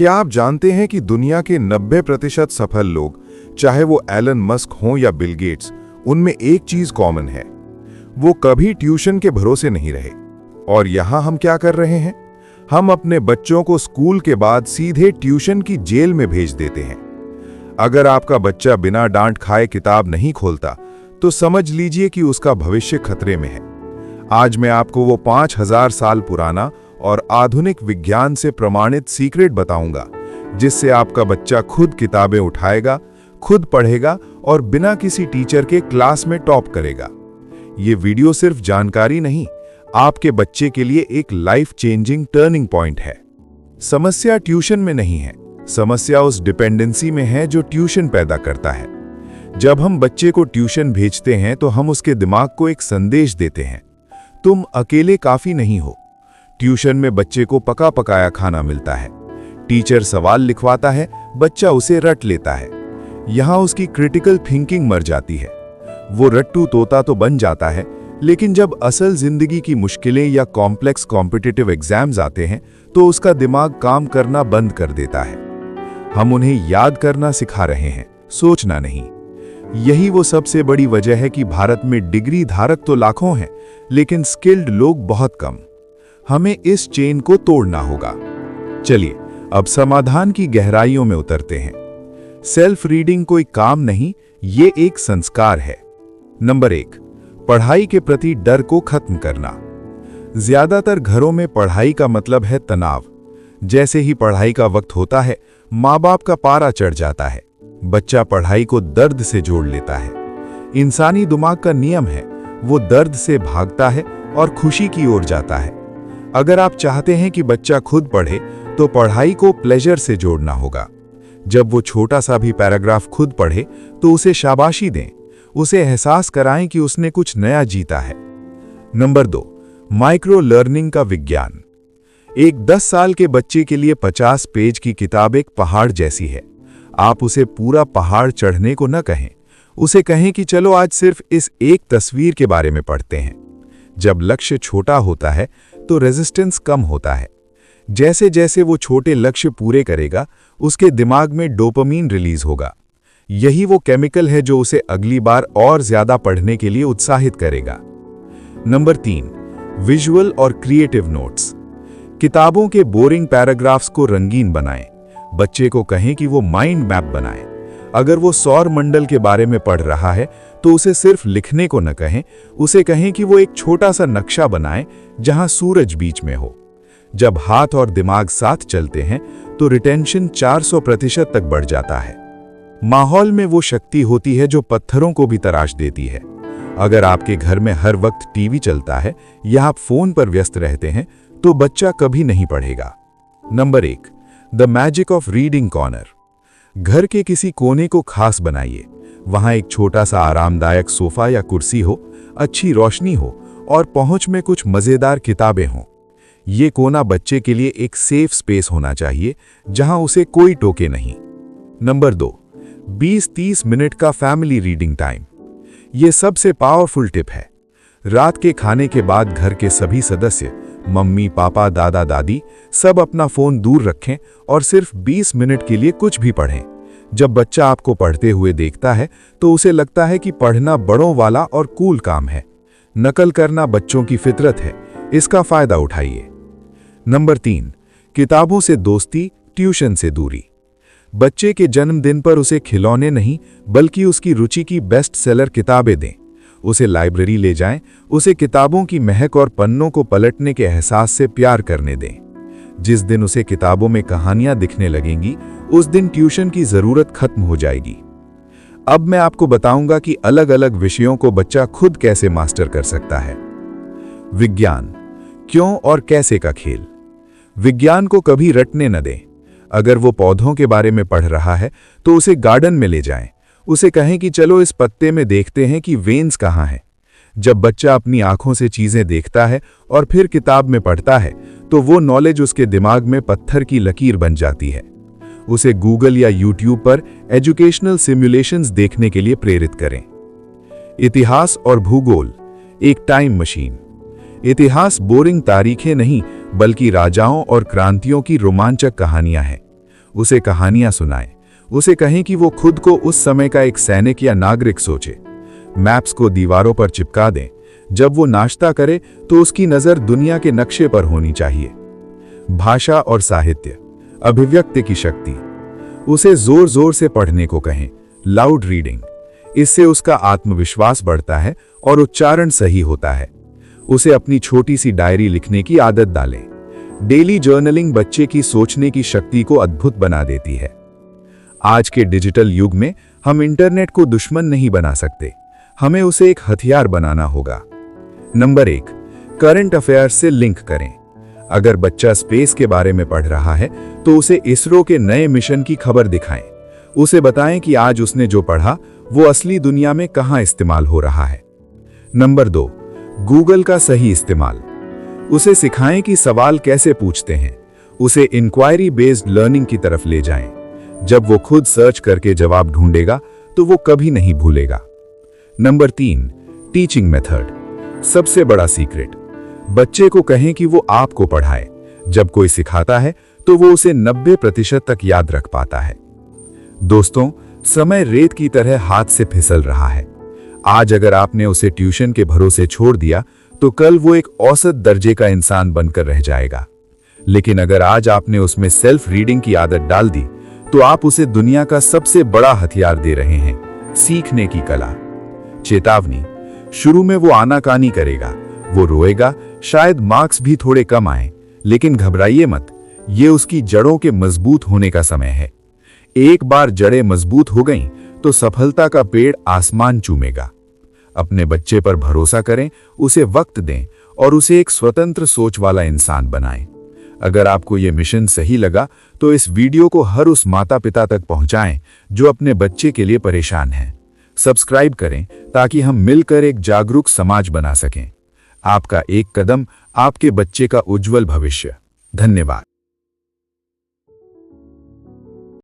क्या आप जानते हैं कि दुनिया के 90% सफल लोग, चाहे वो एलन मस्क हों या बिल गेट्स, उनमें एक चीज कॉमन है, वो कभी ट्यूशन के भरोसे नहीं रहे। और यहां हम क्या कर रहे हैं? हम अपने बच्चों को स्कूल के बाद सीधे ट्यूशन की जेल में भेज देते हैं। अगर आपका बच्चा बिना डांट खाए किताब नहीं खोलता, तो समझ लीजिए कि उसका भविष्य खतरे में है। आज मैं आपको वो 5000 साल पुराना और आधुनिक विज्ञान से प्रमाणित सीक्रेट बताऊंगा, जिससे आपका बच्चा खुद किताबें उठाएगा, खुद पढ़ेगा और बिना किसी टीचर के क्लास में टॉप करेगा। ये वीडियो सिर्फ जानकारी नहीं, आपके बच्चे के लिए एक लाइफ चेंजिंग टर्निंग पॉइंट है। समस्या ट्यूशन में नहीं है, समस्या उस डिपेंडेंसी में है जो ट्यूशन पैदा करता है। जब हम बच्चे को ट्यूशन भेजते हैं तो हम उसके दिमाग को एक संदेश देते हैं, तुम अकेले काफी नहीं हो। ट्यूशन में बच्चे को पका पकाया खाना मिलता है, टीचर सवाल लिखवाता है, बच्चा उसे रट लेता है। यहां उसकी क्रिटिकल थिंकिंग मर जाती है। वो रट्टू तोता तो बन जाता है, लेकिन जब असल जिंदगी की मुश्किलें या कॉम्प्लेक्स कॉम्पिटिटिव एग्जाम्स आते हैं तो उसका दिमाग काम करना बंद कर देता है। हम उन्हें याद करना सिखा रहे हैं, सोचना नहीं। यही वो सबसे बड़ी वजह है कि भारत में डिग्री धारक तो लाखों हैं, लेकिन स्किल्ड लोग बहुत कम। हमें इस चेन को तोड़ना होगा। चलिए अब समाधान की गहराइयों में उतरते हैं। सेल्फ रीडिंग कोई काम नहीं, ये एक संस्कार है। नंबर 1, पढ़ाई के प्रति डर को खत्म करना। ज्यादातर घरों में पढ़ाई का मतलब है तनाव। जैसे ही पढ़ाई का वक्त होता है, माँ बाप का पारा चढ़ जाता है। बच्चा पढ़ाई को दर्द से जोड़ लेता है। इंसानी दिमाग का नियम है, वो दर्द से भागता है और खुशी की ओर जाता है। अगर आप चाहते हैं कि बच्चा खुद पढ़े, तो पढ़ाई को प्लेजर से जोड़ना होगा। जब वो छोटा सा भी पैराग्राफ खुद पढ़े, तो उसे शाबाशी दें, उसे एहसास कराएं कि उसने कुछ नया जीता है। नंबर 2, माइक्रो लर्निंग का विज्ञान। एक 10 साल के बच्चे के लिए 50 पेज की किताब एक पहाड़ जैसी है। आप उसे पूरा पहाड़ चढ़ने को न कहें, उसे कहें कि चलो आज सिर्फ इस एक तस्वीर के बारे में पढ़ते हैं। जब लक्ष्य छोटा होता है तो रेजिस्टेंस कम होता है। जैसे जैसे वो छोटे लक्ष्य पूरे करेगा, उसके दिमाग में डोपामीन रिलीज होगा। यही वो केमिकल है जो उसे अगली बार और ज्यादा पढ़ने के लिए उत्साहित करेगा। नंबर 3, विजुअल और क्रिएटिव नोट्स। किताबों के बोरिंग पैराग्राफ्स को रंगीन बनाएं। बच्चे को कहें कि वो माइंड मैप बनाए। अगर वो सौर मंडल के बारे में पढ़ रहा है, तो उसे सिर्फ लिखने को न कहें, उसे कहें कि वो एक छोटा सा नक्शा बनाए जहां सूरज बीच में हो। जब हाथ और दिमाग साथ चलते हैं तो रिटेंशन 400% तक बढ़ जाता है। माहौल में वो शक्ति होती है जो पत्थरों को भी तराश देती है। अगर आपके घर में हर वक्त टीवी चलता है या आप फोन पर व्यस्त रहते हैं, तो बच्चा कभी नहीं पढ़ेगा। Number 1, the magic of reading corner. घर के किसी कोने को खास बनाइए। वहां एक छोटा सा आरामदायक सोफा या कुर्सी हो, अच्छी रोशनी हो और पहुंच में कुछ मजेदार किताबें हों। ये कोना बच्चे के लिए एक सेफ स्पेस होना चाहिए, जहां उसे कोई टोके नहीं। नंबर 2, 20-30 मिनट का फैमिली रीडिंग टाइम। ये सबसे पावरफुल टिप है। रात के खाने के बाद घर के सभी सदस्य, मम्मी पापा दादा दादी, सब अपना फोन दूर रखें और सिर्फ 20 मिनट के लिए कुछ भी पढ़ें। जब बच्चा आपको पढ़ते हुए देखता है तो उसे लगता है कि पढ़ना बड़ों वाला और कूल काम है। नकल करना बच्चों की फितरत है, इसका फायदा उठाइए। नंबर 3, किताबों से दोस्ती, ट्यूशन से दूरी। बच्चे के जन्मदिन पर उसे खिलौने नहीं, बल्कि उसकी रुचि की बेस्ट सेलर किताबें दें। उसे लाइब्रेरी ले जाएं, उसे किताबों की महक और पन्नों को पलटने के एहसास से प्यार करने दें। जिस दिन उसे किताबों में कहानियां दिखने लगेंगी, उस दिन ट्यूशन की जरूरत खत्म हो जाएगी। अब मैं आपको बताऊंगा कि अलग अलग विषयों को बच्चा खुद कैसे मास्टर कर सकता है। विज्ञान, क्यों और कैसे का खेल। विज्ञान को कभी रटने न दें। अगर वो पौधों के बारे में पढ़ रहा है, तो उसे गार्डन में ले जाएं। उसे कहें कि चलो इस पत्ते में देखते हैं कि वेन्स कहाँ हैं। जब बच्चा अपनी आंखों से चीजें देखता है और फिर किताब में पढ़ता है, तो वो नॉलेज उसके दिमाग में पत्थर की लकीर बन जाती है। उसे गूगल या यूट्यूब पर एजुकेशनल सिमुलेशंस देखने के लिए प्रेरित करें। इतिहास और भूगोल, एक टाइम मशीन। इतिहास बोरिंग तारीखें नहीं, बल्कि राजाओं और क्रांतियों की रोमांचक कहानियां हैं। उसे कहानियां सुनाएं, उसे कहें कि वो खुद को उस समय का एक सैनिक या नागरिक सोचे। मैप्स को दीवारों पर चिपका दें। जब वो नाश्ता करे तो उसकी नज़र दुनिया के नक्शे पर होनी चाहिए। भाषा और साहित्य, अभिव्यक्ति की शक्ति। उसे जोर जोर से पढ़ने को कहें, लाउड रीडिंग। इससे उसका आत्मविश्वास बढ़ता है और उच्चारण सही होता है। उसे अपनी छोटी सी डायरी लिखने की आदत डालें। डेली जर्नलिंग बच्चे की सोचने की शक्ति को अद्भुत बना देती है। आज के डिजिटल युग में हम इंटरनेट को दुश्मन नहीं बना सकते, हमें उसे एक हथियार बनाना होगा। नंबर 1, करंट अफेयर्स से लिंक करें। अगर बच्चा स्पेस के बारे में पढ़ रहा है तो उसे इसरो के नए मिशन की खबर दिखाएं। उसे बताएं कि आज उसने जो पढ़ा वो असली दुनिया में कहां इस्तेमाल हो रहा है। नंबर 2, गूगल का सही इस्तेमाल। उसे सिखाएं कि सवाल कैसे पूछते हैं। उसे इंक्वायरी बेस्ड लर्निंग की तरफ ले जाएं। जब वो खुद सर्च करके जवाब ढूंढेगा तो वो कभी नहीं भूलेगा। Number 3, teaching method. सबसे बड़ा सीक्रेट, बच्चे को कहें कि वो आपको पढ़ाए। जब कोई सिखाता है तो वो उसे 90% तक याद रख पाता है। दोस्तों, समय रेत की तरह हाथ से फिसल रहा है। आज अगर आपने उसे ट्यूशन के भरोसे छोड़ दिया तो कल वो एक औसत दर्जे का इंसान बनकर रह जाएगा। लेकिन अगर आज आपने उसमें सेल्फ रीडिंग की आदत डाल दी तो आप उसे दुनिया का सबसे बड़ा हथियार दे रहे हैं, सीखने की कला। चेतावनी, शुरू में वो आनाकानी करेगा, वो रोएगा, शायद मार्क्स भी थोड़े कम आए, लेकिन घबराइए मत, ये उसकी जड़ों के मजबूत होने का समय है। एक बार जड़ें मजबूत हो गईं तो सफलता का पेड़ आसमान चूमेगा। अपने बच्चे पर भरोसा करें, उसे वक्त दें और उसे एक स्वतंत्र सोच वाला इंसान बनाएं। अगर आपको यह मिशन सही लगा तो इस वीडियो को हर उस माता पिता तक पहुंचाएं जो अपने बच्चे के लिए परेशान हैं। सब्सक्राइब करें ताकि हम मिलकर एक जागरूक समाज बना सकें। आपका एक कदम आपके बच्चे का उज्जवल भविष्य। धन्यवाद।